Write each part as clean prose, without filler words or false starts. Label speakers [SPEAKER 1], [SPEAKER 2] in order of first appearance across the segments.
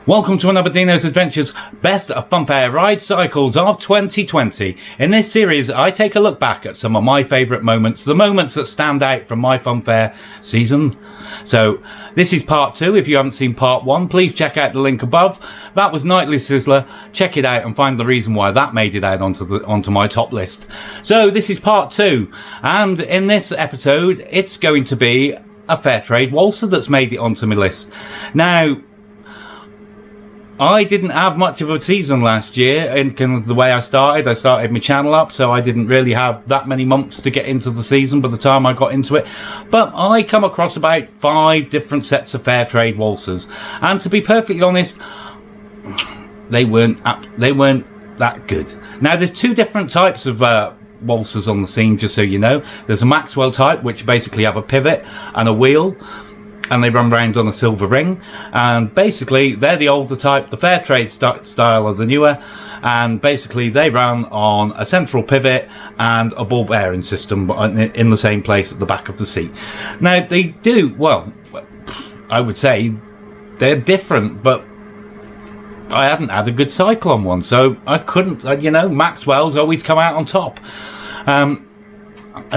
[SPEAKER 1] Welcome to another Deanos Adventures Best of Funfair Ride Cycles of 2020. In this series, I take a look back at some of my favourite moments, the moments that stand out from my Funfair season. So, this is part 2. If you haven't seen part 1, please check out the link above. That was Nightly Sizzler. Check it out and find the reason why that made it out onto my top list. So, this is part 2. And in this episode, it's going to be a fair trade Waltzer that's made it onto my list. Now, I didn't have much of a season last year in kind of the way I started my channel up, so I didn't really have that many months to get into the season by the time I got into it. But I come across about 5 different sets of fair trade Waltzers, and to be perfectly honest, they weren't that good. Now there's 2 different types of Waltzers on the scene, just so you know. There's a Maxwell type, which basically have a pivot and a wheel, and they run around on a silver ring, and basically they're the older type. The fair trade style are the newer, and basically they run on a central pivot and a ball bearing system in the same place at the back of the seat. Now they do, well, I would say they're different, but I hadn't had a good cycle on one, so I couldn't, you know, Maxwell's always come out on top.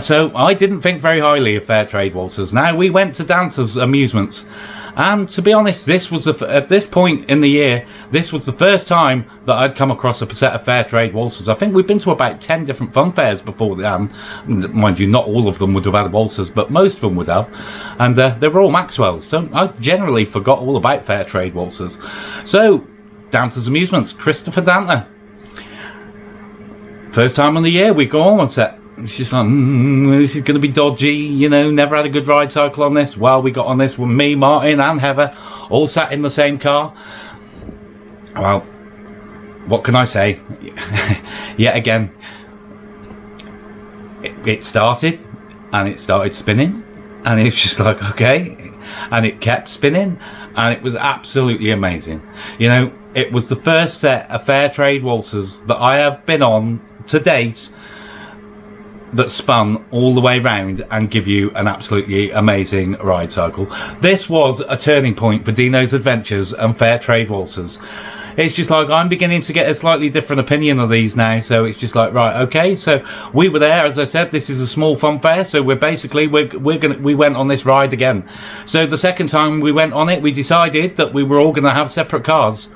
[SPEAKER 1] So I didn't think very highly of fair trade Waltzers. Now we went to Danters amusements, and to be honest, this was at this point in the year, this was the first time that I'd come across a set of fair trade Waltzers. I think we've been to about 10 different fun fairs before then. Mind you, not all of them would have had Waltzers, but most of them would have, and they were all Maxwells. So I generally forgot all about fair trade Waltzers. So Danters amusements, Christopher Danter. First time on the year we go on set. It's just like, this is going to be dodgy, you know, never had a good ride cycle on this. Well, we got on this with me, Martin and Heather, all sat in the same car. Well, what can I say? Yet again, it started, and it started spinning, and it's just like, okay, and it kept spinning, and it was absolutely amazing. You know, it was the first set of fair trade Waltzers that I have been on to date that spun all the way round and give you an absolutely amazing ride cycle. This was a turning point for Deano's Adventures and fair trade Waltzers. It's just like, I'm beginning to get a slightly different opinion of these now, so it's just like, right, okay, so we were there, as I said, this is a small fun fair, so we went on this ride again. So the second time we went on it, we decided that we were all going to have separate cars.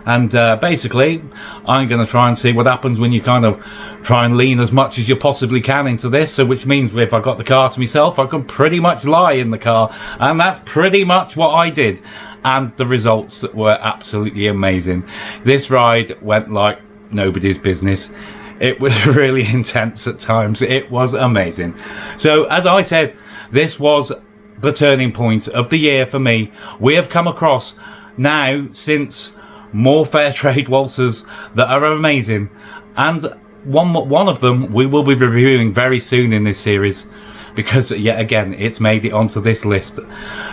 [SPEAKER 1] And basically, I'm going to try and see what happens when you kind of try and lean as much as you possibly can into this. So which means if I got the car to myself, I can pretty much lie in the car. And that's pretty much what I did. And the results were absolutely amazing. This ride went like nobody's business. It was really intense at times. It was amazing. So as I said, this was the turning point of the year for me. We have come across now since more fair trade Waltzers that are amazing, and one of them we will be reviewing very soon in this series, because yet again it's made it onto this list.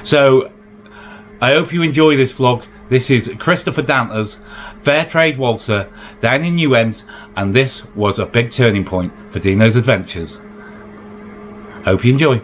[SPEAKER 1] So I hope you enjoy this vlog. This is Christopher Danter's fair trade Waltzer down in New End, and this was a big turning point for Deano's Adventures. Hope you enjoy.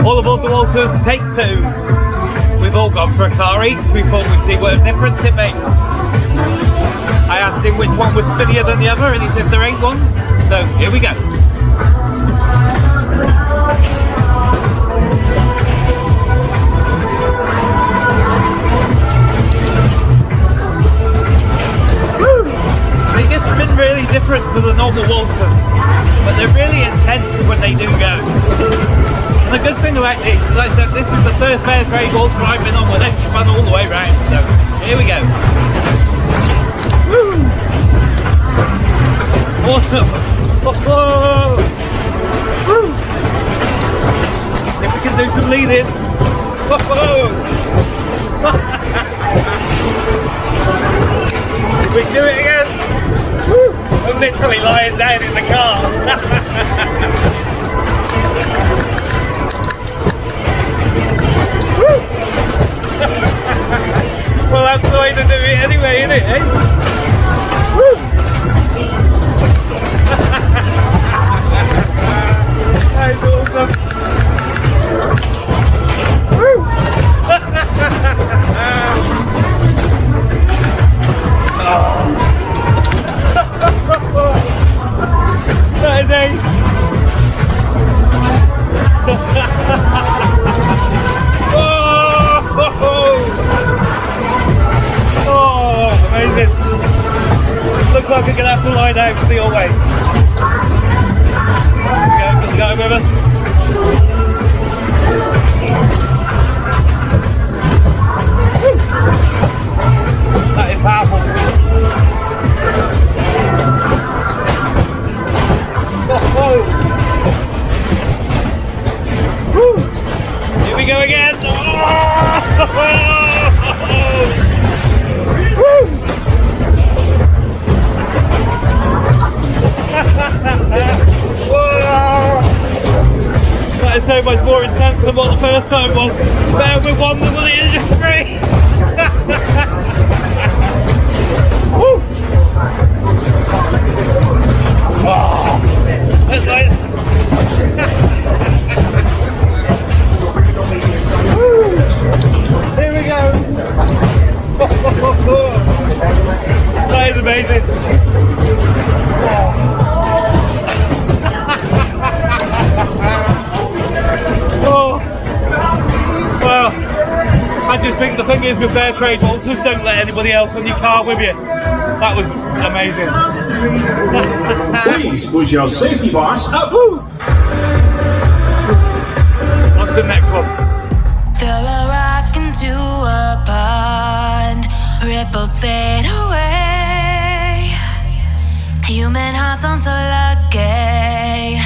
[SPEAKER 1] All aboard the Waltzers, take 2. We've all gone for a car each. We thought we'd see what difference it makes. I asked him which one was spinnier than the other, and he said there ain't one. So here we go. Woo! They just spin really different to the normal Waltzers, but they're really intense when they do go. And the good thing about this is, like I said, this is the first fair trade Waltzer I've been on with it, spun all the way round. So here we go. Woo! Awesome! Whoa! Woo! If we can do some leading. Whoa! We do it again. Woo. I'm literally lying down in the car. Well, that's the way to do it anyway, isn't it? Eh? Woo. That's awesome. Woo. That is ace. Oh, amazing. Looks like we're going to have to lie down for the whole way. Just go with us. That is powerful. Woo. Here we go again. That is so much more intense than what the first time was. Better with one than with the other three. Woo. Oh, that's nice. Here we go. That is amazing. Oh. Well, I just think the thing is with fair trade waltzers, don't let anybody else on your car with you. That was amazing.
[SPEAKER 2] Please push your safety bars up.
[SPEAKER 1] Woo. What's the next one?
[SPEAKER 3] Throw a rock into a pond, ripples fade away. Human hearts aren't so lucky,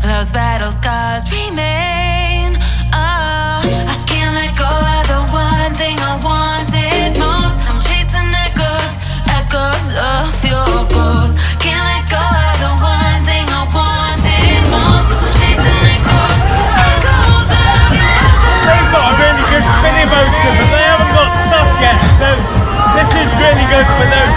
[SPEAKER 3] those battle scars remain. Oh, I can't let go of the one thing I wanted most. I'm chasing echoes, echoes of your ghost. Can't let go of the one thing I wanted most. I'm chasing echoes, echoes of your ghost.
[SPEAKER 1] They've got a really good spinning motion, but they haven't got stuff yet, so this is really good for those